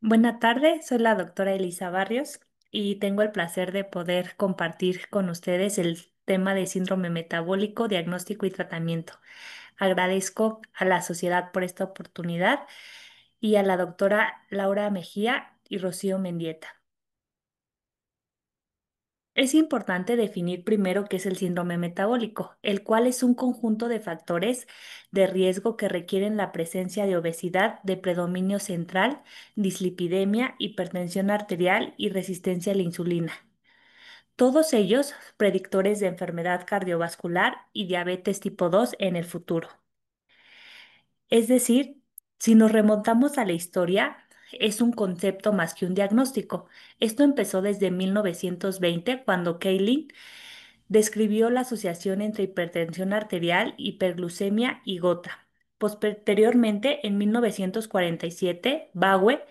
Buena tarde, soy la doctora Elisa Barrios y tengo el placer de poder compartir con ustedes el tema de síndrome metabólico, diagnóstico y tratamiento. Agradezco a la sociedad por esta oportunidad y a la doctora Laura Mejía y Rocío Mendieta. Es importante definir primero qué es el síndrome metabólico, el cual es un conjunto de factores de riesgo que requieren la presencia de obesidad de predominio central, dislipidemia, hipertensión arterial y resistencia a la insulina. Todos ellos predictores de enfermedad cardiovascular y diabetes tipo 2 en el futuro. Es decir, si nos remontamos a la historia, es un concepto más que un diagnóstico. Esto empezó desde 1920, cuando Kaelin describió la asociación entre hipertensión arterial, hiperglucemia y gota. Posteriormente, en 1947, Bawe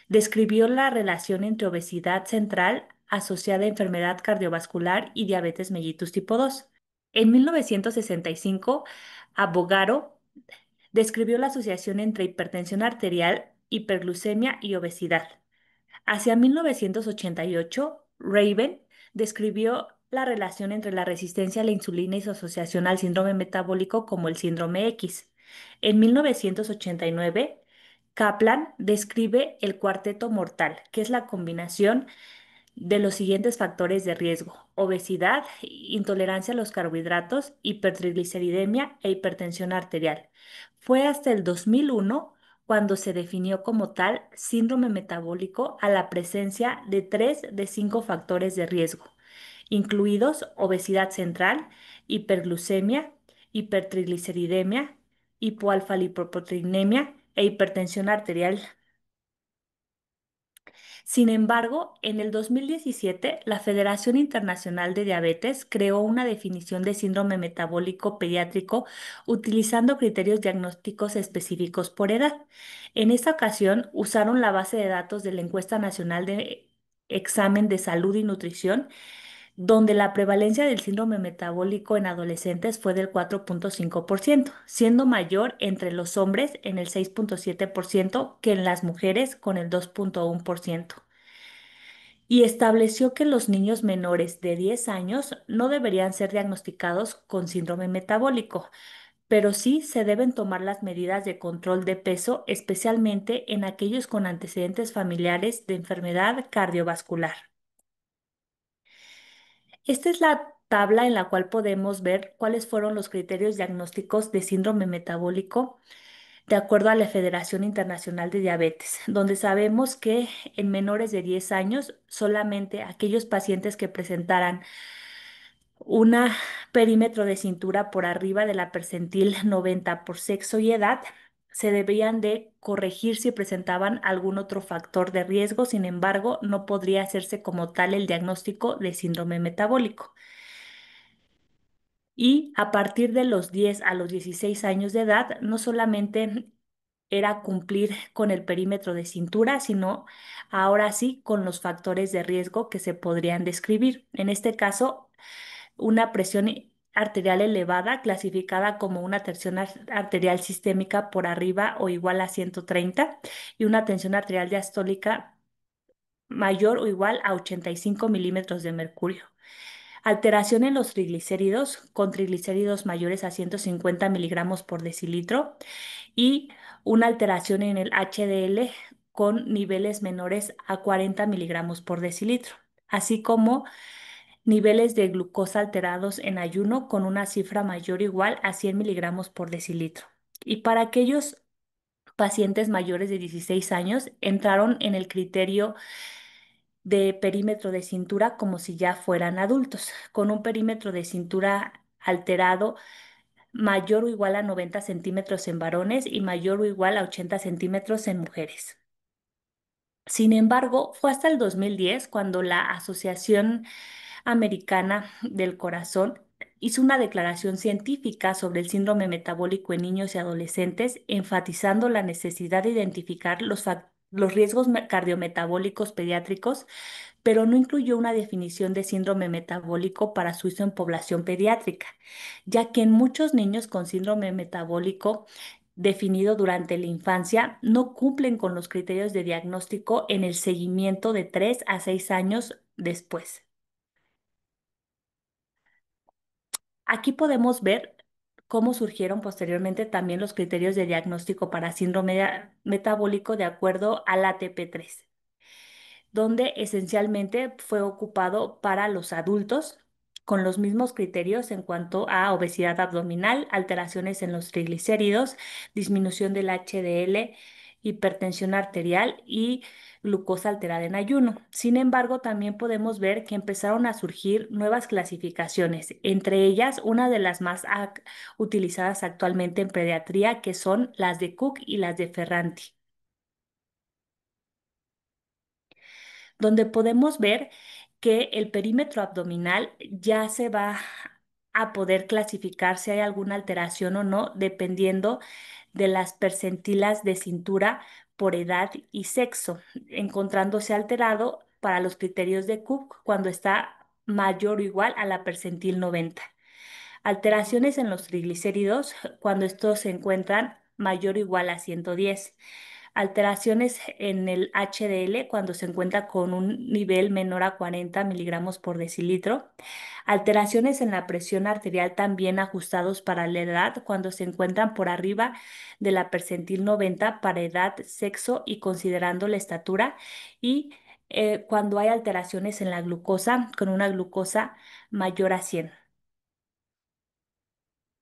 describió la relación entre obesidad central asociada a enfermedad cardiovascular y diabetes mellitus tipo 2. En 1965, Abogaro describió la asociación entre hipertensión arterial, hiperglucemia y obesidad. Hacia 1988, Raven describió la relación entre la resistencia a la insulina y su asociación al síndrome metabólico como el síndrome X. En 1989, Kaplan describe el cuarteto mortal, que es la combinación de los siguientes factores de riesgo: obesidad, intolerancia a los carbohidratos, hipertrigliceridemia e hipertensión arterial. Fue hasta el 2001 cuando se definió como tal síndrome metabólico a la presencia de 3 de 5 factores de riesgo, incluidos obesidad central, hiperglucemia, hipertrigliceridemia, hipoalfa-lipoproteinemia e hipertensión arterial. Sin embargo, en el 2017, la Federación Internacional de Diabetes creó una definición de síndrome metabólico pediátrico utilizando criterios diagnósticos específicos por edad. En esta ocasión, usaron la base de datos de la Encuesta Nacional de Examen de Salud y Nutrición, donde la prevalencia del síndrome metabólico en adolescentes fue del 4,5%, siendo mayor entre los hombres en el 6,7% que en las mujeres con el 2,1%. Y estableció que los niños menores de 10 años no deberían ser diagnosticados con síndrome metabólico, pero sí se deben tomar las medidas de control de peso, especialmente en aquellos con antecedentes familiares de enfermedad cardiovascular. Esta es la tabla en la cual podemos ver cuáles fueron los criterios diagnósticos de síndrome metabólico de acuerdo a la Federación Internacional de Diabetes, donde sabemos que en menores de 10 años solamente aquellos pacientes que presentaran una perímetro de cintura por arriba de la percentil 90 por sexo y edad se debían de corregir si presentaban algún otro factor de riesgo. Sin embargo, no podría hacerse como tal el diagnóstico de síndrome metabólico. Y a partir de los 10 a los 16 años de edad, no solamente era cumplir con el perímetro de cintura, sino ahora sí con los factores de riesgo que se podrían describir. En este caso, una presión arterial elevada, clasificada como una tensión arterial sistémica por arriba o igual a 130, y una tensión arterial diastólica mayor o igual a 85 milímetros de mercurio. Alteración en los triglicéridos, con triglicéridos mayores a 150 miligramos por decilitro, y una alteración en el HDL con niveles menores a 40 miligramos por decilitro, así como niveles de glucosa alterados en ayuno con una cifra mayor o igual a 100 miligramos por decilitro. Y para aquellos pacientes mayores de 16 años, entraron en el criterio de perímetro de cintura como si ya fueran adultos, con un perímetro de cintura alterado mayor o igual a 90 centímetros en varones y mayor o igual a 80 centímetros en mujeres. Sin embargo, fue hasta el 2010 cuando la Asociación Americana del Corazón hizo una declaración científica sobre el síndrome metabólico en niños y adolescentes, enfatizando la necesidad de identificar los riesgos cardiometabólicos pediátricos, pero no incluyó una definición de síndrome metabólico para su uso en población pediátrica, ya que en muchos niños con síndrome metabólico definido durante la infancia no cumplen con los criterios de diagnóstico en el seguimiento de 3 a 6 años después. Aquí podemos ver cómo surgieron posteriormente también los criterios de diagnóstico para síndrome metabólico de acuerdo al ATP3, donde esencialmente fue ocupado para los adultos con los mismos criterios en cuanto a obesidad abdominal, alteraciones en los triglicéridos, disminución del HDL, hipertensión arterial y glucosa alterada en ayuno. Sin embargo, también podemos ver que empezaron a surgir nuevas clasificaciones, entre ellas una de las más utilizadas actualmente en pediatría, que son las de Cook y las de Ferranti, donde podemos ver que el perímetro abdominal ya se va a poder clasificar si hay alguna alteración o no, dependiendo de las percentilas de cintura por edad y sexo, encontrándose alterado para los criterios de Cook cuando está mayor o igual a la percentil 90. Alteraciones en los triglicéridos cuando estos se encuentran mayor o igual a 110. Alteraciones en el HDL cuando se encuentra con un nivel menor a 40 miligramos por decilitro. Alteraciones en la presión arterial también ajustados para la edad cuando se encuentran por arriba de la percentil 90 para edad, sexo y considerando la estatura. Y cuando hay alteraciones en la glucosa con una glucosa mayor a 100.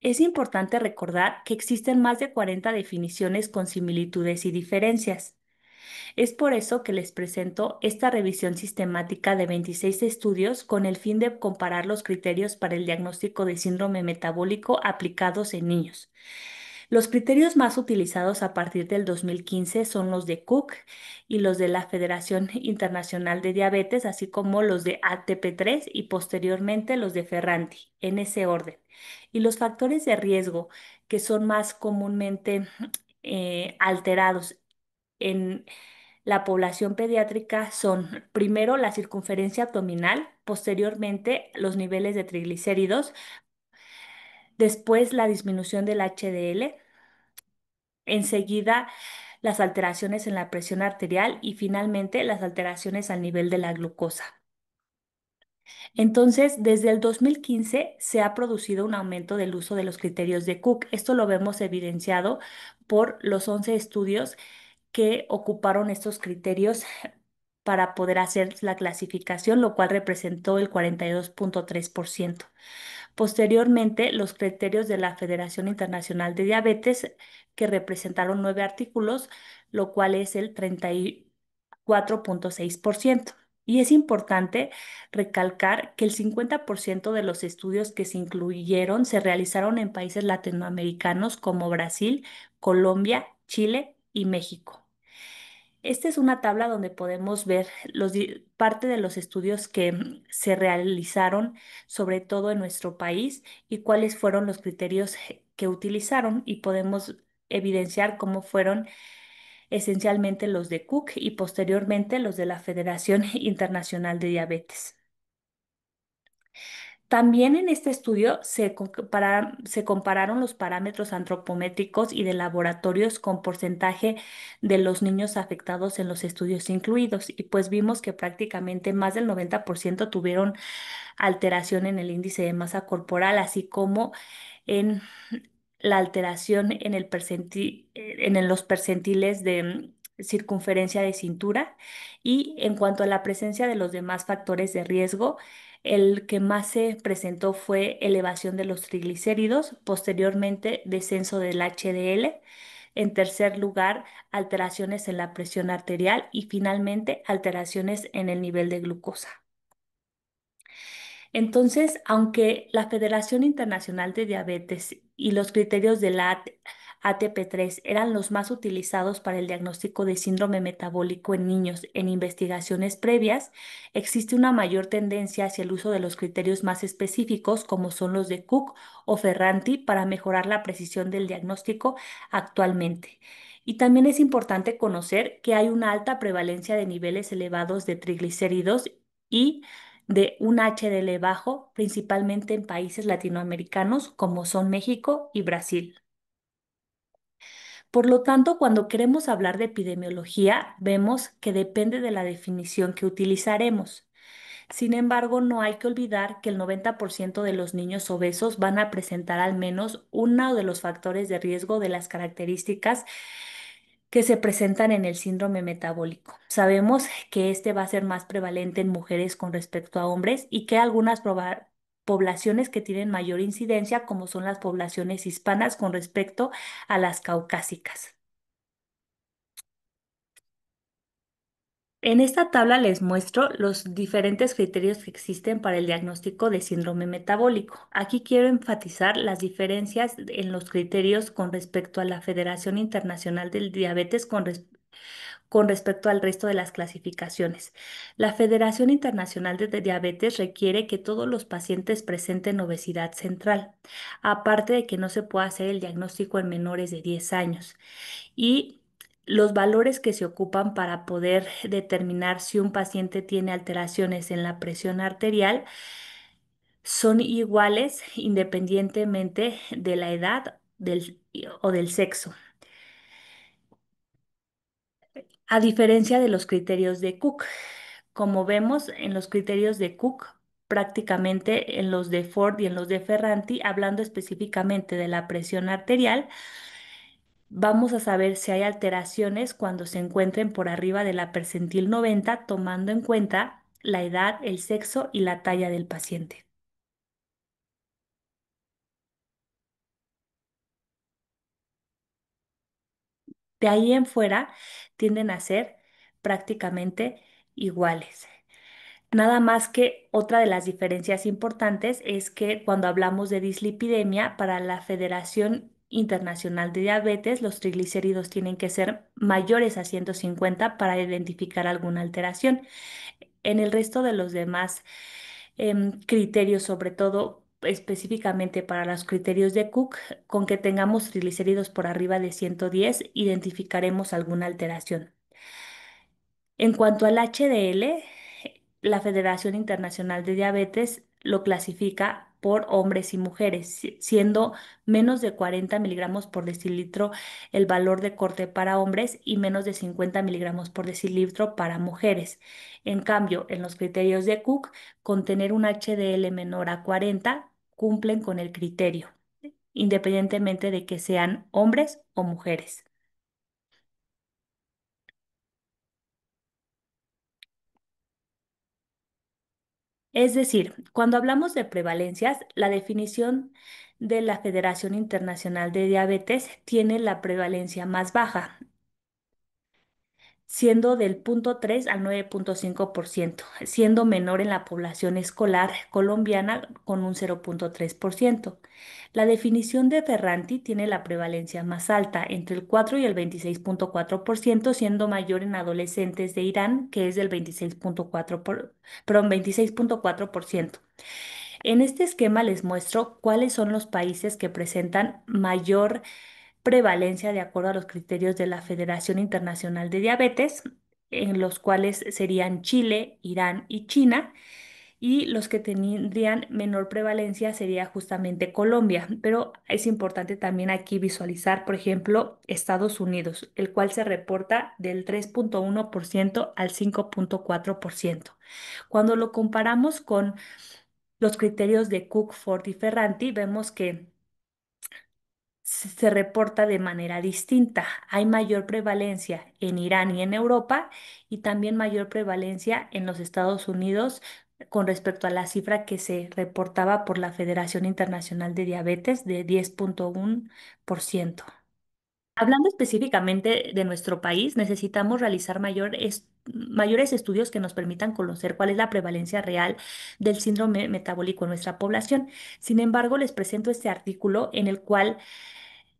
Es importante recordar que existen más de 40 definiciones con similitudes y diferencias. Es por eso que les presento esta revisión sistemática de 26 estudios con el fin de comparar los criterios para el diagnóstico de síndrome metabólico aplicados en niños. Los criterios más utilizados a partir del 2015 son los de Cook y los de la Federación Internacional de Diabetes, así como los de ATP3 y posteriormente los de Ferranti, en ese orden. Y los factores de riesgo que son más comúnmente alterados en la población pediátrica son primero la circunferencia abdominal, posteriormente los niveles de triglicéridos, después la disminución del HDL, enseguida las alteraciones en la presión arterial y finalmente las alteraciones al nivel de la glucosa. Entonces, desde el 2015 se ha producido un aumento del uso de los criterios de Cook. Esto lo vemos evidenciado por los 11 estudios que ocuparon estos criterios para poder hacer la clasificación, lo cual representó el 42.3%. Posteriormente, los criterios de la Federación Internacional de Diabetes, que representaron 9 artículos, lo cual es el 34.6%. Y es importante recalcar que el 50% de los estudios que se incluyeron se realizaron en países latinoamericanos como Brasil, Colombia, Chile y México. Esta es una tabla donde podemos ver parte de los estudios que se realizaron, sobre todo en nuestro país, y cuáles fueron los criterios que utilizaron, y podemos evidenciar cómo fueron esencialmente los de Cook y posteriormente los de la Federación Internacional de Diabetes. También en este estudio se compararon los parámetros antropométricos y de laboratorios con porcentaje de los niños afectados en los estudios incluidos y pues vimos que prácticamente más del 90% tuvieron alteración en el índice de masa corporal, así como en la alteración en los percentiles de circunferencia de cintura. Y en cuanto a la presencia de los demás factores de riesgo, el que más se presentó fue elevación de los triglicéridos, posteriormente descenso del HDL, en tercer lugar alteraciones en la presión arterial y finalmente alteraciones en el nivel de glucosa. Entonces, aunque la Federación Internacional de Diabetes y los criterios de la ATP3 eran los más utilizados para el diagnóstico de síndrome metabólico en niños en investigaciones previas, existe una mayor tendencia hacia el uso de los criterios más específicos, como son los de Cook o Ferranti, para mejorar la precisión del diagnóstico actualmente. Y también es importante conocer que hay una alta prevalencia de niveles elevados de triglicéridos y de un HDL bajo, principalmente en países latinoamericanos como son México y Brasil. Por lo tanto, cuando queremos hablar de epidemiología, vemos que depende de la definición que utilizaremos. Sin embargo, no hay que olvidar que el 90% de los niños obesos van a presentar al menos uno de los factores de riesgo de las características que se presentan en el síndrome metabólico. Sabemos que este va a ser más prevalente en mujeres con respecto a hombres y que algunas poblaciones que tienen mayor incidencia, como son las poblaciones hispanas con respecto a las caucásicas. En esta tabla les muestro los diferentes criterios que existen para el diagnóstico de síndrome metabólico. Aquí quiero enfatizar las diferencias en los criterios con respecto a la Federación Internacional del Diabetes con respecto al resto de las clasificaciones. La Federación Internacional de Diabetes requiere que todos los pacientes presenten obesidad central, aparte de que no se pueda hacer el diagnóstico en menores de 10 años. Y los valores que se ocupan para poder determinar si un paciente tiene alteraciones en la presión arterial son iguales independientemente de la edad o del sexo. A diferencia de los criterios de Cook, como vemos en los criterios de Cook, prácticamente en los de Ford y en los de Ferranti, hablando específicamente de la presión arterial, vamos a saber si hay alteraciones cuando se encuentren por arriba de la percentil 90, tomando en cuenta la edad, el sexo y la talla del paciente. De ahí en fuera tienden a ser prácticamente iguales. Nada más que otra de las diferencias importantes es que cuando hablamos de dislipidemia, para la Federación Internacional de Diabetes, los triglicéridos tienen que ser mayores a 150 para identificar alguna alteración. En el resto de los demás criterios, sobre todo específicamente para los criterios de Cook, con que tengamos triglicéridos por arriba de 110, identificaremos alguna alteración. En cuanto al HDL, la Federación Internacional de Diabetes lo clasifica por hombres y mujeres, siendo menos de 40 miligramos por decilitro el valor de corte para hombres y menos de 50 miligramos por decilitro para mujeres. En cambio, en los criterios de Cook, con tener un HDL menor a 40, cumplen con el criterio, independientemente de que sean hombres o mujeres. Es decir, cuando hablamos de prevalencias, la definición de la Federación Internacional de Diabetes tiene la prevalencia más baja, siendo del 0,3 al 9,5%, siendo menor en la población escolar colombiana con un 0,3%. La definición de Ferranti tiene la prevalencia más alta, entre el 4 y el 26,4%, siendo mayor en adolescentes de Irán, que es del 26,4%. En este esquema les muestro cuáles son los países que presentan mayor prevalencia de acuerdo a los criterios de la Federación Internacional de Diabetes, en los cuales serían Chile, Irán y China, y los que tendrían menor prevalencia sería justamente Colombia. Pero es importante también aquí visualizar, por ejemplo, Estados Unidos, el cual se reporta del 3,1% al 5,4%. Cuando lo comparamos con los criterios de Cook, Ford y Ferranti, vemos que se reporta de manera distinta. Hay mayor prevalencia en Irán y en Europa y también mayor prevalencia en los Estados Unidos con respecto a la cifra que se reportaba por la Federación Internacional de Diabetes de 10,1%. Hablando específicamente de nuestro país, necesitamos realizar mayores estudios que nos permitan conocer cuál es la prevalencia real del síndrome metabólico en nuestra población. Sin embargo, les presento este artículo en el cual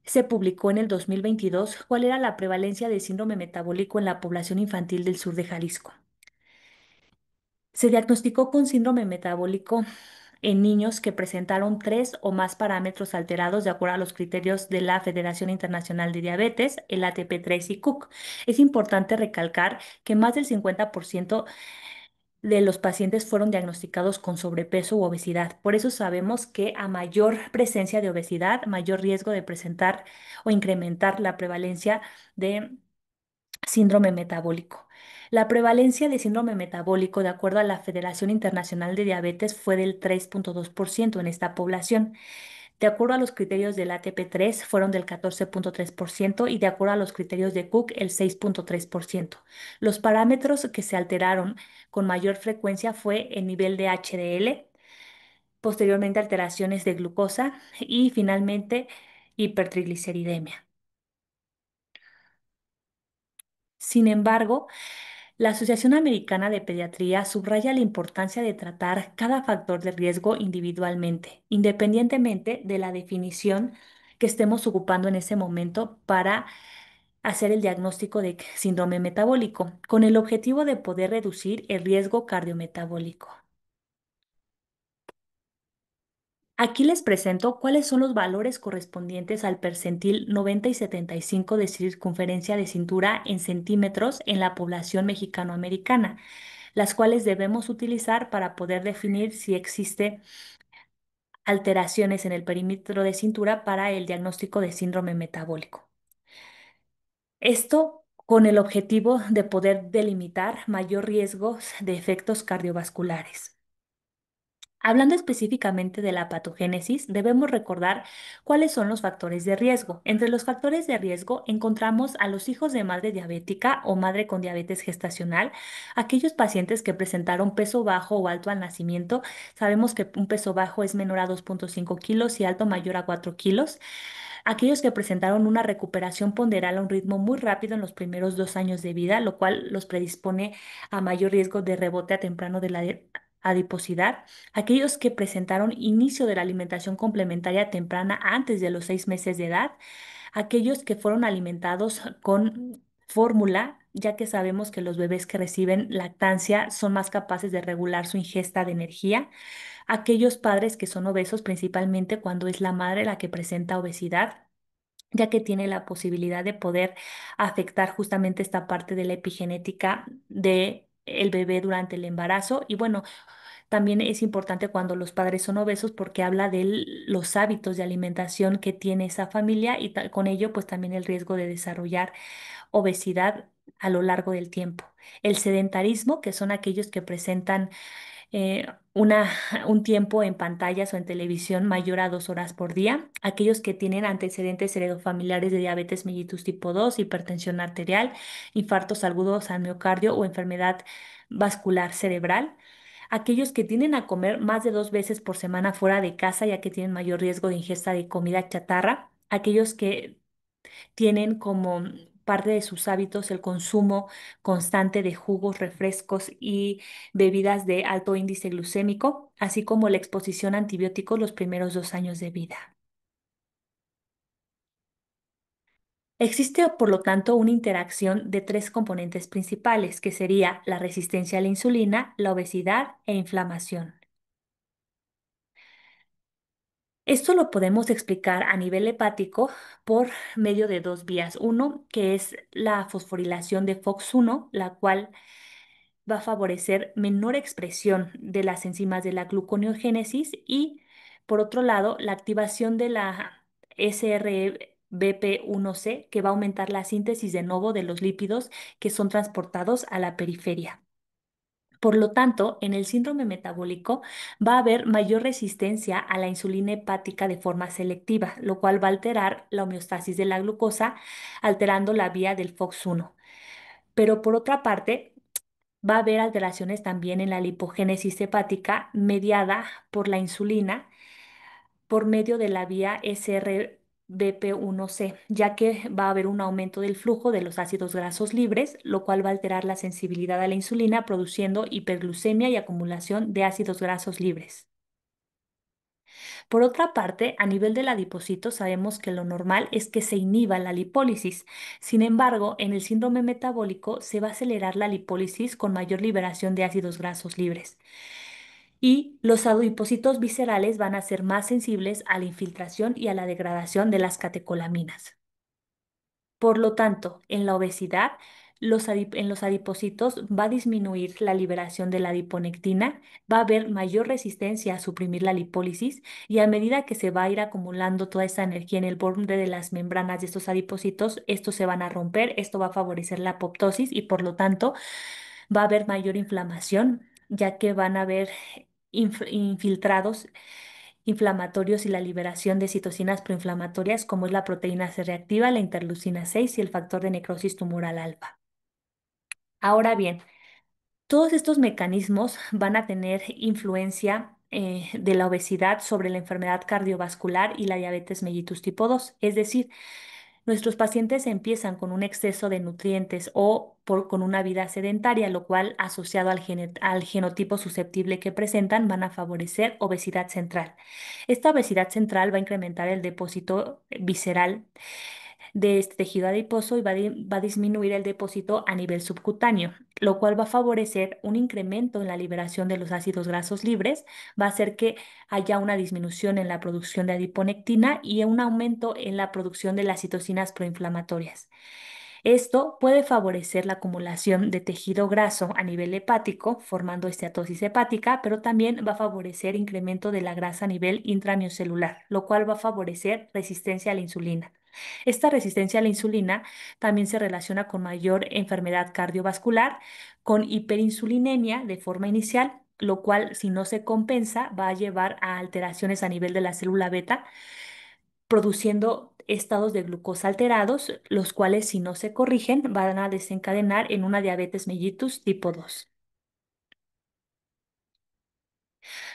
se publicó en el 2022 cuál era la prevalencia del síndrome metabólico en la población infantil del sur de Jalisco. Se diagnosticó con síndrome metabólico en niños que presentaron tres o más parámetros alterados de acuerdo a los criterios de la Federación Internacional de Diabetes, el ATP3 y Cook. Es importante recalcar que más del 50% de los pacientes fueron diagnosticados con sobrepeso u obesidad. Por eso sabemos que a mayor presencia de obesidad, mayor riesgo de presentar o incrementar la prevalencia de síndrome metabólico. La prevalencia de síndrome metabólico, de acuerdo a la Federación Internacional de Diabetes, fue del 3,2% en esta población. De acuerdo a los criterios del ATP3, fueron del 14,3% y de acuerdo a los criterios de Cook, el 6,3%. Los parámetros que se alteraron con mayor frecuencia fue el nivel de HDL, posteriormente alteraciones de glucosa y finalmente hipertrigliceridemia. Sin embargo, la Asociación Americana de Pediatría subraya la importancia de tratar cada factor de riesgo individualmente, independientemente de la definición que estemos ocupando en ese momento para hacer el diagnóstico de síndrome metabólico, con el objetivo de poder reducir el riesgo cardiometabólico. Aquí les presento cuáles son los valores correspondientes al percentil 90 y 75 de circunferencia de cintura en centímetros en la población mexicanoamericana, las cuales debemos utilizar para poder definir si existe alteraciones en el perímetro de cintura para el diagnóstico de síndrome metabólico. Esto con el objetivo de poder delimitar mayor riesgo de efectos cardiovasculares. Hablando específicamente de la patogénesis, debemos recordar cuáles son los factores de riesgo. Entre los factores de riesgo encontramos a los hijos de madre diabética o madre con diabetes gestacional, aquellos pacientes que presentaron peso bajo o alto al nacimiento. Sabemos que un peso bajo es menor a 2,5 kilos y alto mayor a 4 kilos. Aquellos que presentaron una recuperación ponderal a un ritmo muy rápido en los primeros 2 años de vida, lo cual los predispone a mayor riesgo de rebote a temprano de la adiposidad. Aquellos que presentaron inicio de la alimentación complementaria temprana antes de los 6 meses de edad. Aquellos que fueron alimentados con fórmula, ya que sabemos que los bebés que reciben lactancia son más capaces de regular su ingesta de energía. Aquellos padres que son obesos, principalmente cuando es la madre la que presenta obesidad, ya que tiene la posibilidad de poder afectar justamente esta parte de la epigenética de el bebé durante el embarazo. Y bueno, también es importante cuando los padres son obesos porque habla de los hábitos de alimentación que tiene esa familia y con ello pues también el riesgo de desarrollar obesidad a lo largo del tiempo. El sedentarismo, que son aquellos que presentan eh, una, un tiempo en pantallas o en televisión mayor a 2 horas por día. Aquellos que tienen antecedentes heredofamiliares de diabetes mellitus tipo 2, hipertensión arterial, infartos agudos al miocardio o enfermedad vascular cerebral. Aquellos que tienden a comer más de 2 veces por semana fuera de casa, ya que tienen mayor riesgo de ingesta de comida chatarra. Aquellos que tienen como parte de sus hábitos el consumo constante de jugos, refrescos y bebidas de alto índice glucémico, así como la exposición a antibióticos los primeros 2 años de vida. Existe, por lo tanto, una interacción de tres componentes principales, que sería la resistencia a la insulina, la obesidad e inflamación. Esto lo podemos explicar a nivel hepático por medio de dos vías. Uno, que es la fosforilación de FOX1, la cual va a favorecer menor expresión de las enzimas de la gluconeogénesis y, por otro lado, la activación de la SRBP1C, que va a aumentar la síntesis de nuevo de los lípidos que son transportados a la periferia. Por lo tanto, en el síndrome metabólico va a haber mayor resistencia a la insulina hepática de forma selectiva, lo cual va a alterar la homeostasis de la glucosa, alterando la vía del FOX1. Pero por otra parte, va a haber alteraciones también en la lipogénesis hepática mediada por la insulina por medio de la vía SRBP1C, ya que va a haber un aumento del flujo de los ácidos grasos libres, lo cual va a alterar la sensibilidad a la insulina, produciendo hiperglucemia y acumulación de ácidos grasos libres. Por otra parte, a nivel del adipocito, sabemos que lo normal es que se inhiba la lipólisis. Sin embargo, en el síndrome metabólico se va a acelerar la lipólisis con mayor liberación de ácidos grasos libres. Y los adipocitos viscerales van a ser más sensibles a la infiltración y a la degradación de las catecolaminas. Por lo tanto, en la obesidad en los adipocitos va a disminuir la liberación de la adiponectina, va a haber mayor resistencia a suprimir la lipólisis y a medida que se va a ir acumulando toda esa energía en el borde de las membranas de estos adipocitos, estos se van a romper, esto va a favorecer la apoptosis y por lo tanto va a haber mayor inflamación, ya que van a haber infiltrados inflamatorios y la liberación de citocinas proinflamatorias como es la proteína C reactiva, la interleucina 6 y el factor de necrosis tumoral alfa. Ahora bien, todos estos mecanismos van a tener influencia de la obesidad sobre la enfermedad cardiovascular y la diabetes mellitus tipo 2. Es decir, nuestros pacientes empiezan con un exceso de nutrientes o con una vida sedentaria, lo cual, asociado al genotipo susceptible que presentan, van a favorecer obesidad central. Esta obesidad central va a incrementar el depósito visceral de este tejido adiposo y va a disminuir el depósito a nivel subcutáneo, lo cual va a favorecer un incremento en la liberación de los ácidos grasos libres, va a hacer que haya una disminución en la producción de adiponectina y un aumento en la producción de las citocinas proinflamatorias. Esto puede favorecer la acumulación de tejido graso a nivel hepático, formando esteatosis hepática, pero también va a favorecer incremento de la grasa a nivel intramiocelular, lo cual va a favorecer resistencia a la insulina. Esta resistencia a la insulina también se relaciona con mayor enfermedad cardiovascular, con hiperinsulinemia de forma inicial, lo cual, si no se compensa, va a llevar a alteraciones a nivel de la célula beta, produciendo estados de glucosa alterados, los cuales, si no se corrigen, van a desencadenar en una diabetes mellitus tipo 2.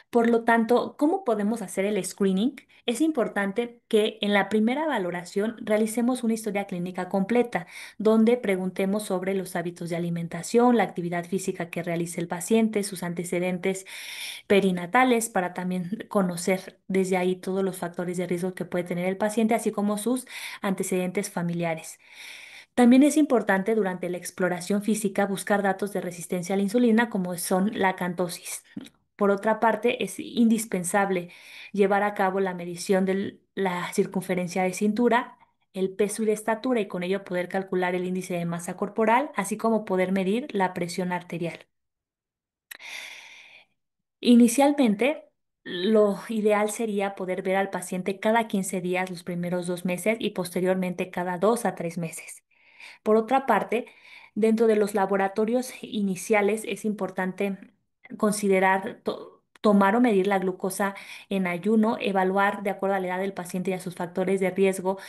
Por lo tanto, ¿cómo podemos hacer el screening? Es importante que en la primera valoración realicemos una historia clínica completa, donde preguntemos sobre los hábitos de alimentación, la actividad física que realice el paciente, sus antecedentes perinatales, para también conocer desde ahí todos los factores de riesgo que puede tener el paciente, así como sus antecedentes familiares. También es importante durante la exploración física buscar datos de resistencia a la insulina como son la acantosis. Por otra parte, es indispensable llevar a cabo la medición de la circunferencia de cintura, el peso y la estatura y con ello poder calcular el índice de masa corporal, así como poder medir la presión arterial. Inicialmente, lo ideal sería poder ver al paciente cada 15 días los primeros 2 meses y posteriormente cada 2 a 3 meses. Por otra parte, dentro de los laboratorios iniciales es importante considerar tomar o medir la glucosa en ayuno, evaluar de acuerdo a la edad del paciente y a sus factores de riesgo,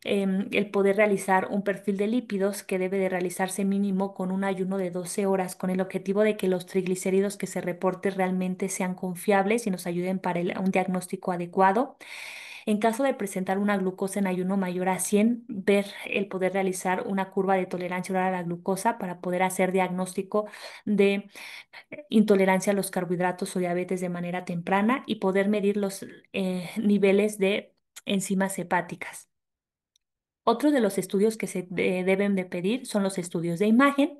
el poder realizar un perfil de lípidos que debe de realizarse mínimo con un ayuno de 12 horas, con el objetivo de que los triglicéridos que se reporten realmente sean confiables y nos ayuden para un diagnóstico adecuado. En caso de presentar una glucosa en ayuno mayor a 100, ver el poder realizar una curva de tolerancia oral a la glucosa para poder hacer diagnóstico de intolerancia a los carbohidratos o diabetes de manera temprana y poder medir los niveles de enzimas hepáticas. Otro de los estudios que se deben de pedir son los estudios de imagen,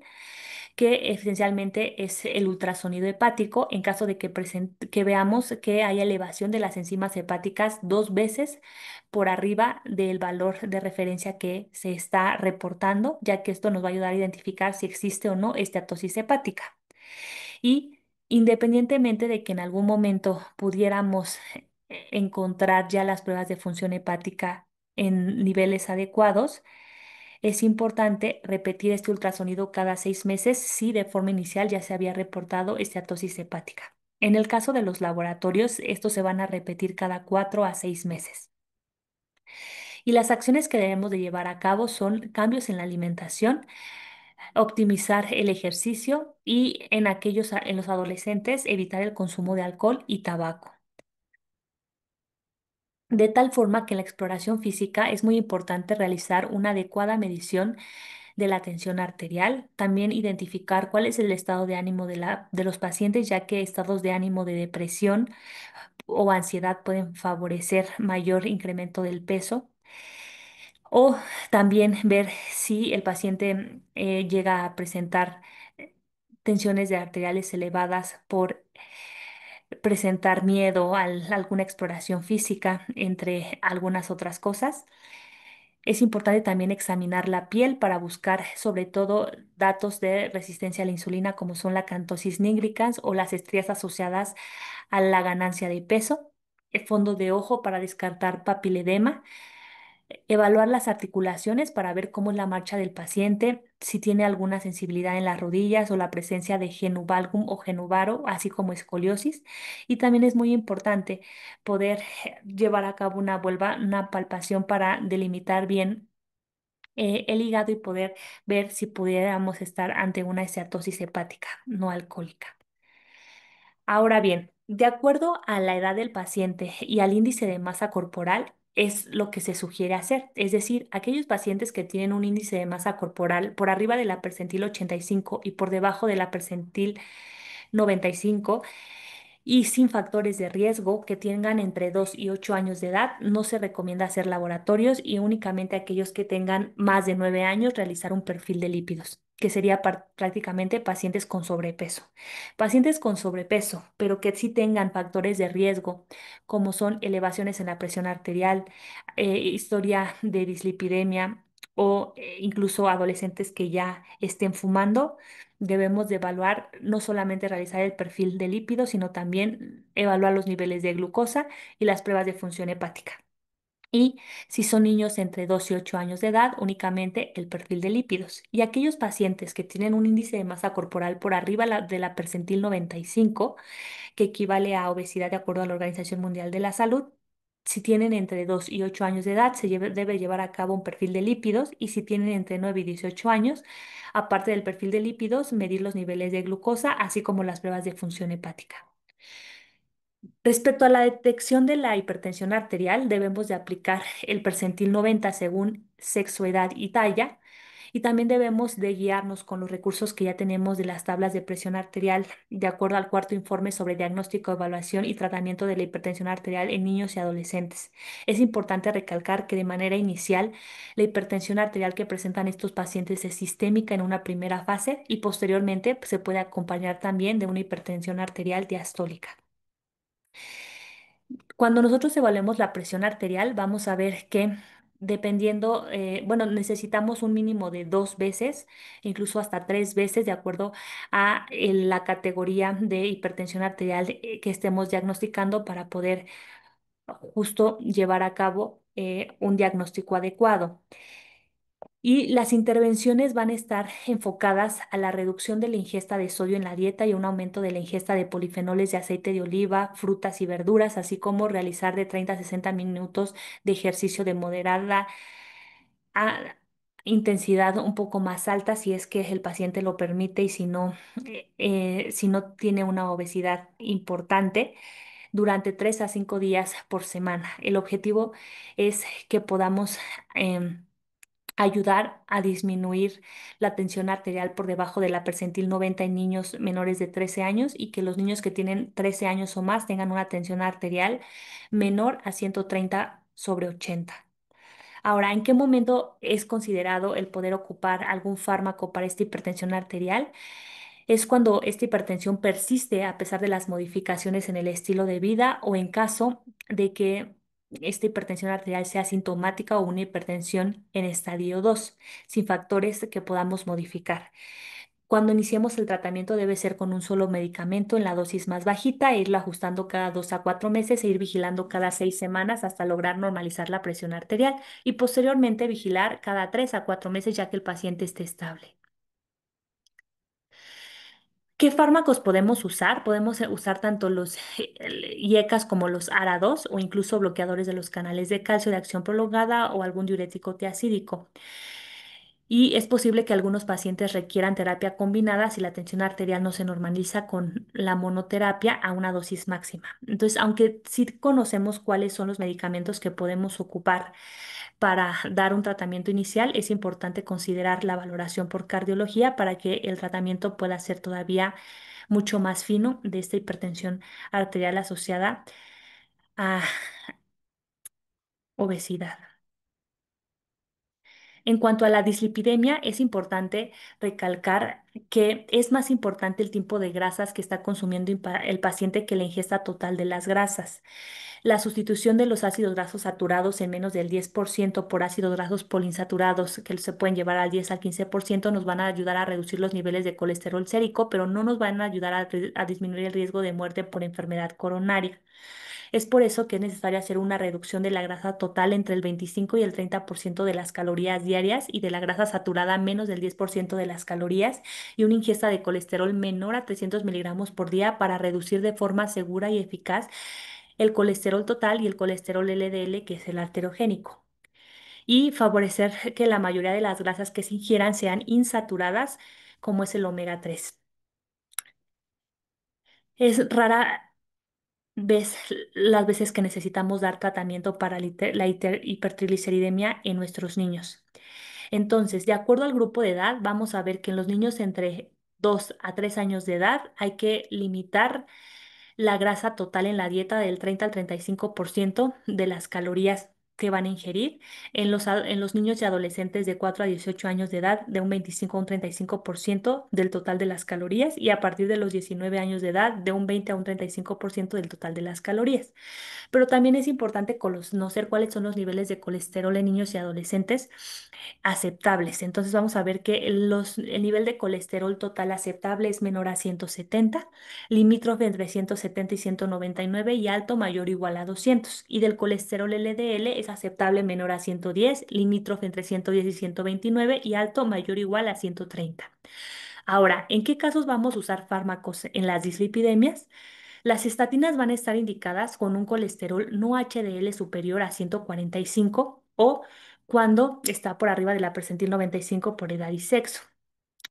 que esencialmente es el ultrasonido hepático en caso de que veamos que hay elevación de las enzimas hepáticas 2 veces por arriba del valor de referencia que se está reportando, ya que esto nos va a ayudar a identificar si existe o no esteatosis hepática. Y independientemente de que en algún momento pudiéramos encontrar ya las pruebas de función hepática en niveles adecuados, es importante repetir este ultrasonido cada 6 meses si de forma inicial ya se había reportado esteatosis hepática. En el caso de los laboratorios, estos se van a repetir cada 4 a 6 meses. Y las acciones que debemos de llevar a cabo son cambios en la alimentación, optimizar el ejercicio y en los adolescentes evitar el consumo de alcohol y tabaco. De tal forma que en la exploración física es muy importante realizar una adecuada medición de la tensión arterial, también identificar cuál es el estado de ánimo de los pacientes, ya que estados de ánimo de depresión o ansiedad pueden favorecer mayor incremento del peso. O también ver si el paciente llega a presentar tensiones de arteriales elevadas por presentar miedo a alguna exploración física, entre algunas otras cosas. Es importante también examinar la piel para buscar sobre todo datos de resistencia a la insulina como son la cantosis nigricans o las estrías asociadas a la ganancia de peso. El fondo de ojo para descartar papiledema. Evaluar las articulaciones para ver cómo es la marcha del paciente, si tiene alguna sensibilidad en las rodillas o la presencia de genu valgum o genu varo, así como escoliosis. Y también es muy importante poder llevar a cabo una palpación para delimitar bien el hígado y poder ver si pudiéramos estar ante una esteatosis hepática no alcohólica. Ahora bien, de acuerdo a la edad del paciente y al índice de masa corporal, es lo que se sugiere hacer. Es decir, aquellos pacientes que tienen un índice de masa corporal por arriba de la percentil 85 y por debajo de la percentil 95 y sin factores de riesgo que tengan entre 2 y 8 años de edad, no se recomienda hacer laboratorios y únicamente aquellos que tengan más de 9 años realizar un perfil de lípidos, que sería prácticamente pacientes con sobrepeso. Pacientes con sobrepeso, pero que sí tengan factores de riesgo, como son elevaciones en la presión arterial, historia de dislipidemia o incluso adolescentes que ya estén fumando, debemos de evaluar, no solamente realizar el perfil de lípidos, sino también evaluar los niveles de glucosa y las pruebas de función hepática. Y si son niños entre 2 y 8 años de edad, únicamente el perfil de lípidos. Y aquellos pacientes que tienen un índice de masa corporal por arriba de la percentil 95, que equivale a obesidad de acuerdo a la Organización Mundial de la Salud. Si tienen entre 2 y 8 años de edad, debe llevar a cabo un perfil de lípidos y si tienen entre 9 y 18 años, aparte del perfil de lípidos, medir los niveles de glucosa, así como las pruebas de función hepática. Respecto a la detección de la hipertensión arterial, debemos de aplicar el percentil 90 según sexo, edad y talla. Y también debemos de guiarnos con los recursos que ya tenemos de las tablas de presión arterial, de acuerdo al cuarto informe sobre diagnóstico, evaluación y tratamiento de la hipertensión arterial en niños y adolescentes. Es importante recalcar que de manera inicial, la hipertensión arterial que presentan estos pacientes es sistémica en una primera fase y posteriormente se puede acompañar también de una hipertensión arterial diastólica. Cuando nosotros evaluemos la presión arterial, vamos a ver que dependiendo, bueno, necesitamos un mínimo de 2 veces, incluso hasta 3 veces, de acuerdo a la categoría de hipertensión arterial que estemos diagnosticando para poder justo llevar a cabo un diagnóstico adecuado. Y las intervenciones van a estar enfocadas a la reducción de la ingesta de sodio en la dieta y un aumento de la ingesta de polifenoles de aceite de oliva, frutas y verduras, así como realizar de 30 a 60 minutos de ejercicio de moderada a intensidad un poco más alta si es que el paciente lo permite y si no tiene una obesidad importante durante 3 a 5 días por semana. El objetivo es que podamos ayudar a disminuir la tensión arterial por debajo de la percentil 90 en niños menores de 13 años y que los niños que tienen 13 años o más tengan una tensión arterial menor a 130/80. Ahora, ¿en qué momento es considerado el poder ocupar algún fármaco para esta hipertensión arterial? Es cuando esta hipertensión persiste a pesar de las modificaciones en el estilo de vida o en caso de que esta hipertensión arterial sea sintomática o una hipertensión en estadio 2, sin factores que podamos modificar. Cuando iniciemos el tratamiento debe ser con un solo medicamento en la dosis más bajita, e irlo ajustando cada 2 a 4 meses e ir vigilando cada 6 semanas hasta lograr normalizar la presión arterial y posteriormente vigilar cada 3 a 4 meses ya que el paciente esté estable. ¿Qué fármacos podemos usar? Podemos usar tanto los IECAS como los ARA2 o incluso bloqueadores de los canales de calcio de acción prolongada o algún diurético tiacídico. Y es posible que algunos pacientes requieran terapia combinada si la tensión arterial no se normaliza con la monoterapia a una dosis máxima. Entonces, aunque sí conocemos cuáles son los medicamentos que podemos ocupar para dar un tratamiento inicial, es importante considerar la valoración por cardiología para que el tratamiento pueda ser todavía mucho más fino de esta hipertensión arterial asociada a obesidad. En cuanto a la dislipidemia, es importante recalcar que es más importante el tipo de grasas que está consumiendo el paciente que la ingesta total de las grasas. La sustitución de los ácidos grasos saturados en menos del 10% por ácidos grasos poliinsaturados, que se pueden llevar al 10 al 15%, nos van a ayudar a reducir los niveles de colesterol sérico, pero no nos van a ayudar a disminuir el riesgo de muerte por enfermedad coronaria. Es por eso que es necesario hacer una reducción de la grasa total entre el 25 y el 30% de las calorías diarias y de la grasa saturada menos del 10% de las calorías y una ingesta de colesterol menor a 300 miligramos por día para reducir de forma segura y eficaz el colesterol total y el colesterol LDL, que es el arteriogénico, y favorecer que la mayoría de las grasas que se ingieran sean insaturadas, como es el omega 3. Es rara vez las veces que necesitamos dar tratamiento para la hipertrigliceridemia en nuestros niños. Entonces, de acuerdo al grupo de edad, vamos a ver que en los niños entre 2 a 3 años de edad hay que limitar la grasa total en la dieta del 30 al 35% de las calorías que van a ingerir. En los niños y adolescentes de 4 a 18 años de edad, de un 25 a un 35% del total de las calorías, y a partir de los 19 años de edad, de un 20 a un 35% del total de las calorías. Pero también es importante conocer cuáles son los niveles de colesterol en niños y adolescentes aceptables. Entonces vamos a ver que el nivel de colesterol total aceptable es menor a 170, limítrofe entre 170 y 199 y alto mayor o igual a 200. Y del colesterol LDL es aceptable menor a 110, limítrofe entre 110 y 129 y alto mayor o igual a 130. Ahora, ¿en qué casos vamos a usar fármacos en las dislipidemias? Las estatinas van a estar indicadas con un colesterol no HDL superior a 145 o cuando está por arriba de la percentil 95 por edad y sexo.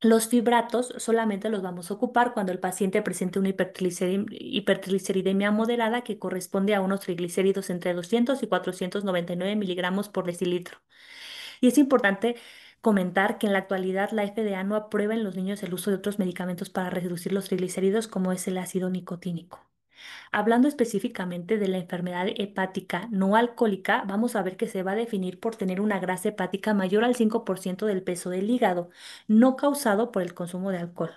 Los fibratos solamente los vamos a ocupar cuando el paciente presente una hipertrigliceridemia moderada que corresponde a unos triglicéridos entre 200 y 499 miligramos por decilitro. Y es importante comentar que en la actualidad la FDA no aprueba en los niños el uso de otros medicamentos para reducir los triglicéridos como es el ácido nicotínico. Hablando específicamente de la enfermedad hepática no alcohólica, vamos a ver que se va a definir por tener una grasa hepática mayor al 5% del peso del hígado, no causado por el consumo de alcohol.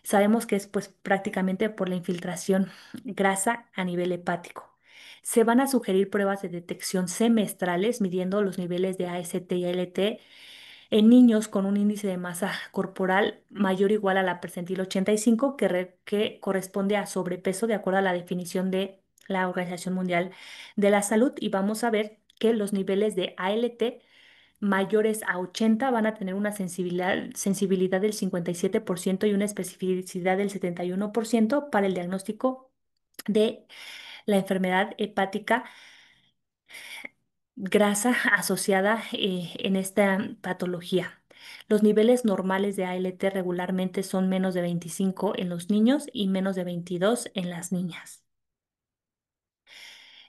Sabemos que es pues prácticamente por la infiltración grasa a nivel hepático. Se van a sugerir pruebas de detección semestrales midiendo los niveles de AST y ALT en niños con un índice de masa corporal mayor o igual a la percentil 85, que corresponde a sobrepeso de acuerdo a la definición de la Organización Mundial de la Salud. Y vamos a ver que los niveles de ALT mayores a 80 van a tener una sensibilidad del 57% y una especificidad del 71% para el diagnóstico de la enfermedad hepática grasa asociada en esta patología. Los niveles normales de ALT regularmente son menos de 25 en los niños y menos de 22 en las niñas.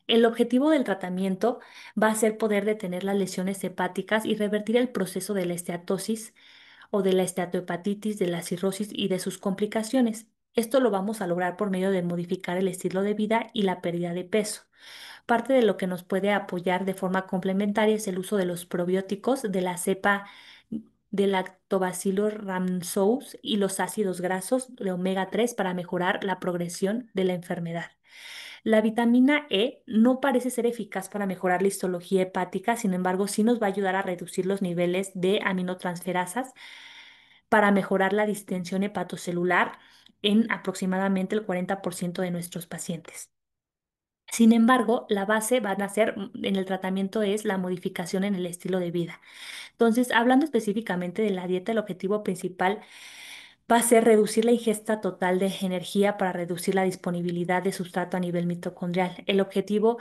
El objetivo del tratamiento va a ser poder detener las lesiones hepáticas y revertir el proceso de la esteatosis o de la esteatohepatitis, de la cirrosis y de sus complicaciones. Esto lo vamos a lograr por medio de modificar el estilo de vida y la pérdida de peso. Parte de lo que nos puede apoyar de forma complementaria es el uso de los probióticos de la cepa de Lactobacillus rhamnosus y los ácidos grasos de omega 3 para mejorar la progresión de la enfermedad. La vitamina E no parece ser eficaz para mejorar la histología hepática, sin embargo, sí nos va a ayudar a reducir los niveles de aminotransferasas para mejorar la distensión hepatocelular en aproximadamente el 40% de nuestros pacientes. Sin embargo, la base van a ser en el tratamiento es la modificación en el estilo de vida. Entonces, hablando específicamente de la dieta, el objetivo principal va a ser reducir la ingesta total de energía para reducir la disponibilidad de sustrato a nivel mitocondrial. El objetivo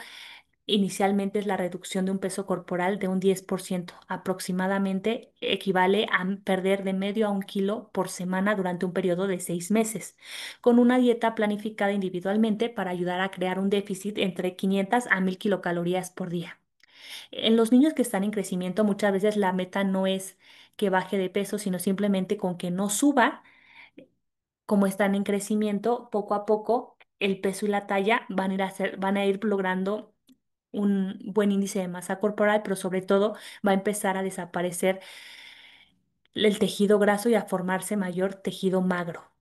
inicialmente es la reducción de un peso corporal de un 10%, aproximadamente equivale a perder de medio a 1 kilo por semana durante un periodo de 6 meses, con una dieta planificada individualmente para ayudar a crear un déficit entre 500 a 1000 kilocalorías por día. En los niños que están en crecimiento, muchas veces la meta no es que baje de peso, sino simplemente con que no suba. Como están en crecimiento, poco a poco el peso y la talla van a ir logrando un buen índice de masa corporal, pero sobre todo va a empezar a desaparecer el tejido graso y a formarse mayor tejido magro.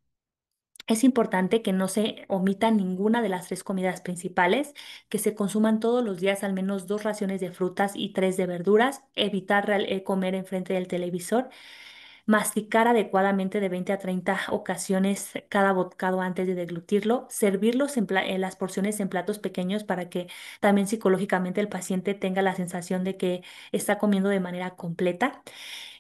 Es importante que no se omita ninguna de las tres comidas principales, que se consuman todos los días al menos 2 raciones de frutas y 3 de verduras, evitar comer enfrente del televisor, masticar adecuadamente de 20 a 30 ocasiones cada bocado antes de deglutirlo, servirlos en las porciones en platos pequeños para que también psicológicamente el paciente tenga la sensación de que está comiendo de manera completa.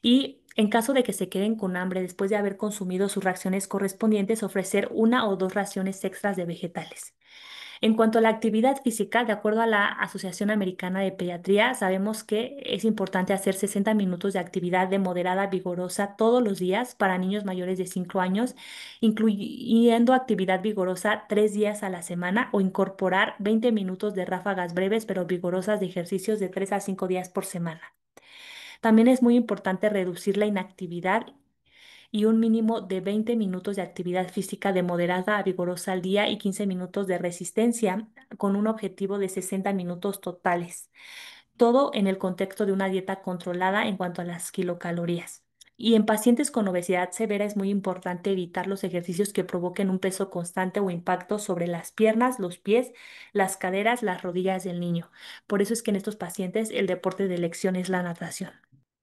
Y en caso de que se queden con hambre después de haber consumido sus raciones correspondientes, ofrecer 1 o 2 raciones extras de vegetales. En cuanto a la actividad física, de acuerdo a la Asociación Americana de Pediatría, sabemos que es importante hacer 60 minutos de actividad de moderada vigorosa todos los días para niños mayores de 5 años, incluyendo actividad vigorosa 3 días a la semana o incorporar 20 minutos de ráfagas breves pero vigorosas de ejercicios de 3 a 5 días por semana. También es muy importante reducir la inactividad y un mínimo de 20 minutos de actividad física de moderada a vigorosa al día y 15 minutos de resistencia con un objetivo de 60 minutos totales. Todo en el contexto de una dieta controlada en cuanto a las kilocalorías. Y en pacientes con obesidad severa es muy importante evitar los ejercicios que provoquen un peso constante o impacto sobre las piernas, los pies, las caderas, las rodillas del niño. Por eso es que en estos pacientes el deporte de elección es la natación.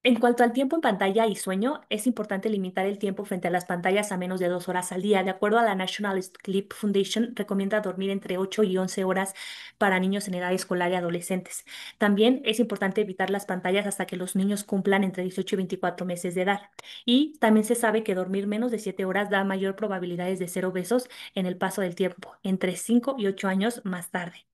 En cuanto al tiempo en pantalla y sueño, es importante limitar el tiempo frente a las pantallas a menos de 2 horas al día. De acuerdo a la National Sleep Foundation, recomienda dormir entre 8 y 11 horas para niños en edad escolar y adolescentes. También es importante evitar las pantallas hasta que los niños cumplan entre 18 y 24 meses de edad. Y también se sabe que dormir menos de 7 horas da mayor probabilidades de ser obesos en el paso del tiempo, entre 5 y 8 años más tarde.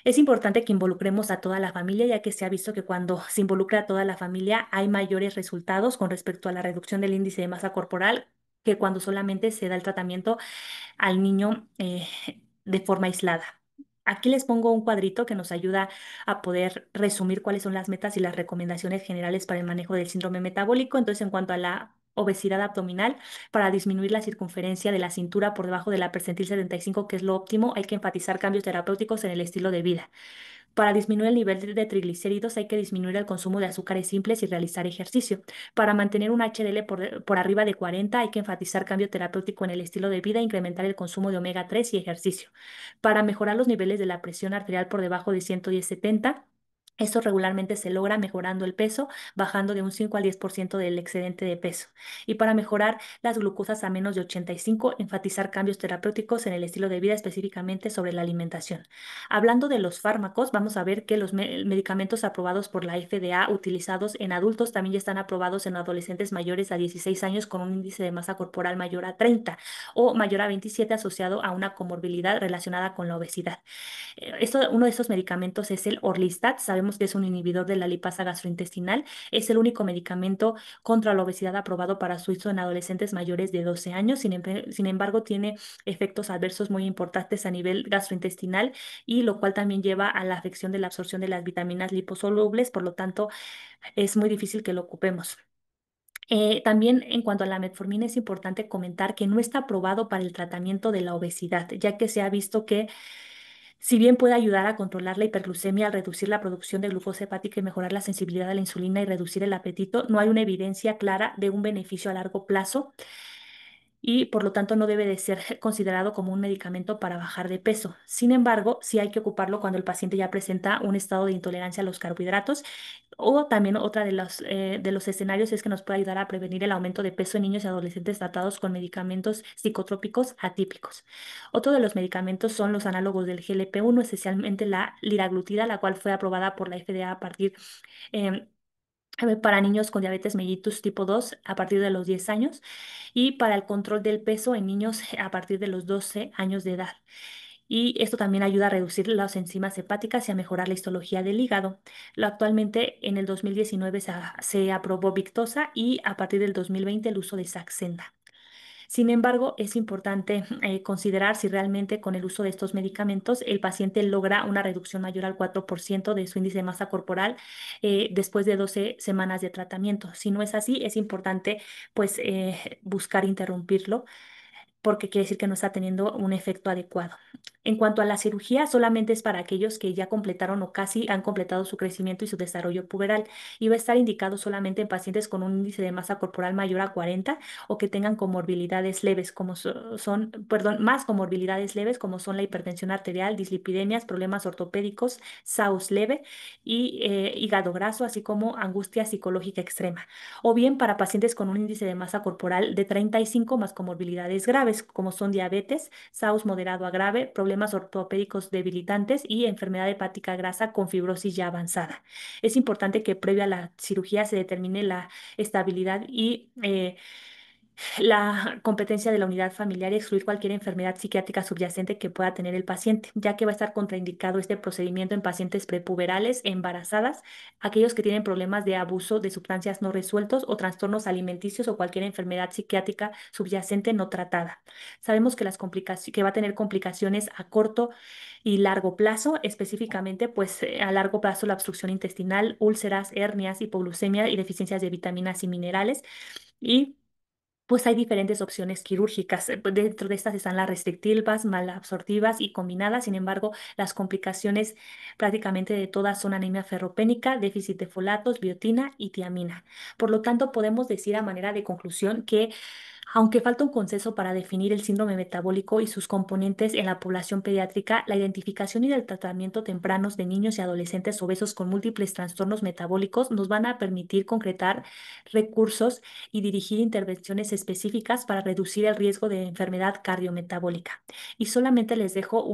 Es importante que involucremos a toda la familia, ya que se ha visto que cuando se involucra a toda la familia hay mayores resultados con respecto a la reducción del índice de masa corporal que cuando solamente se da el tratamiento al niño de forma aislada. Aquí les pongo un cuadrito que nos ayuda a poder resumir cuáles son las metas y las recomendaciones generales para el manejo del síndrome metabólico. Entonces, en cuanto a la obesidad abdominal, para disminuir la circunferencia de la cintura por debajo de la percentil 75, que es lo óptimo, hay que enfatizar cambios terapéuticos en el estilo de vida. Para disminuir el nivel de triglicéridos hay que disminuir el consumo de azúcares simples y realizar ejercicio. Para mantener un HDL por arriba de 40 hay que enfatizar cambio terapéutico en el estilo de vida, incrementar el consumo de omega 3 y ejercicio. Para mejorar los niveles de la presión arterial por debajo de 110/70, esto regularmente se logra mejorando el peso, bajando de un 5 al 10% del excedente de peso. Y para mejorar las glucosas a menos de 85, enfatizar cambios terapéuticos en el estilo de vida, específicamente sobre la alimentación. Hablando de los fármacos, vamos a ver que los medicamentos aprobados por la FDA utilizados en adultos también ya están aprobados en adolescentes mayores a 16 años con un índice de masa corporal mayor a 30 o mayor a 27 asociado a una comorbilidad relacionada con la obesidad. Uno de estos medicamentos es el Orlistat. Sabemos que es un inhibidor de la lipasa gastrointestinal. Es el único medicamento contra la obesidad aprobado para su uso en adolescentes mayores de 12 años. Sin embargo, tiene efectos adversos muy importantes a nivel gastrointestinal y lo cual también lleva a la afección de la absorción de las vitaminas liposolubles. Por lo tanto, es muy difícil que lo ocupemos. También en cuanto a la metformina es importante comentar que no está aprobado para el tratamiento de la obesidad, ya que se ha visto que si bien puede ayudar a controlar la hiperglucemia al reducir la producción de glucosa hepática y mejorar la sensibilidad a la insulina y reducir el apetito, no hay una evidencia clara de un beneficio a largo plazo y por lo tanto no debe de ser considerado como un medicamento para bajar de peso. Sin embargo, sí hay que ocuparlo cuando el paciente ya presenta un estado de intolerancia a los carbohidratos o también otra de los escenarios es que nos puede ayudar a prevenir el aumento de peso en niños y adolescentes tratados con medicamentos psicotrópicos atípicos. Otro de los medicamentos son los análogos del GLP-1, especialmente la liraglutida, la cual fue aprobada por la FDA a partir em, para niños con diabetes mellitus tipo 2 a partir de los 10 años y para el control del peso en niños a partir de los 12 años de edad. Y esto también ayuda a reducir las enzimas hepáticas y a mejorar la histología del hígado. Actualmente, en el 2019 se aprobó Victoza y a partir del 2020 el uso de Saxenda. Sin embargo, es importante considerar si realmente con el uso de estos medicamentos el paciente logra una reducción mayor al 4% de su índice de masa corporal después de 12 semanas de tratamiento. Si no es así, es importante pues buscar interrumpirlo porque quiere decir que no está teniendo un efecto adecuado. En cuanto a la cirugía, solamente es para aquellos que ya completaron o casi han completado su crecimiento y su desarrollo puberal y va a estar indicado solamente en pacientes con un índice de masa corporal mayor a 40 o que tengan comorbilidades leves, como son, perdón, más comorbilidades leves, como son la hipertensión arterial, dislipidemias, problemas ortopédicos, SAUS leve y hígado graso, así como angustia psicológica extrema. O bien para pacientes con un índice de masa corporal de 35 más comorbilidades graves, como son diabetes, SAUS moderado a grave, problemas ortopédicos debilitantes y enfermedad hepática grasa con fibrosis ya avanzada. Es importante que previo a la cirugía se determine la estabilidad y la competencia de la unidad familiar y excluir cualquier enfermedad psiquiátrica subyacente que pueda tener el paciente, ya que va a estar contraindicado este procedimiento en pacientes prepuberales, embarazadas, aquellos que tienen problemas de abuso de sustancias no resueltos o trastornos alimenticios o cualquier enfermedad psiquiátrica subyacente no tratada. Sabemos que que va a tener complicaciones a corto y largo plazo, específicamente pues a largo plazo la obstrucción intestinal, úlceras, hernias, hipoglucemia y deficiencias de vitaminas y minerales. Y pues hay diferentes opciones quirúrgicas. Pues, dentro de estas están las restrictivas, malabsortivas y combinadas. Sin embargo, las complicaciones prácticamente de todas son anemia ferropénica, déficit de folatos, biotina y tiamina. Por lo tanto, podemos decir a manera de conclusión que aunque falta un consenso para definir el síndrome metabólico y sus componentes en la población pediátrica, la identificación y el tratamiento tempranos de niños y adolescentes obesos con múltiples trastornos metabólicos nos van a permitir concretar recursos y dirigir intervenciones específicas para reducir el riesgo de enfermedad cardiometabólica. Y solamente les dejo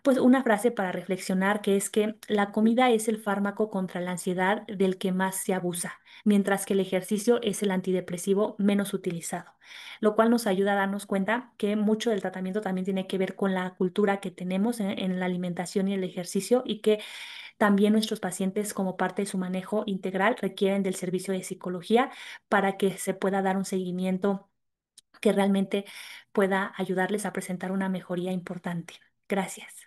pues una frase para reflexionar que es que la comida es el fármaco contra la ansiedad del que más se abusa, mientras que el ejercicio es el antidepresivo menos utilizado, lo cual nos ayuda a darnos cuenta que mucho del tratamiento también tiene que ver con la cultura que tenemos en la alimentación y el ejercicio y que también nuestros pacientes como parte de su manejo integral requieren del servicio de psicología para que se pueda dar un seguimiento que realmente pueda ayudarles a presentar una mejoría importante. Gracias.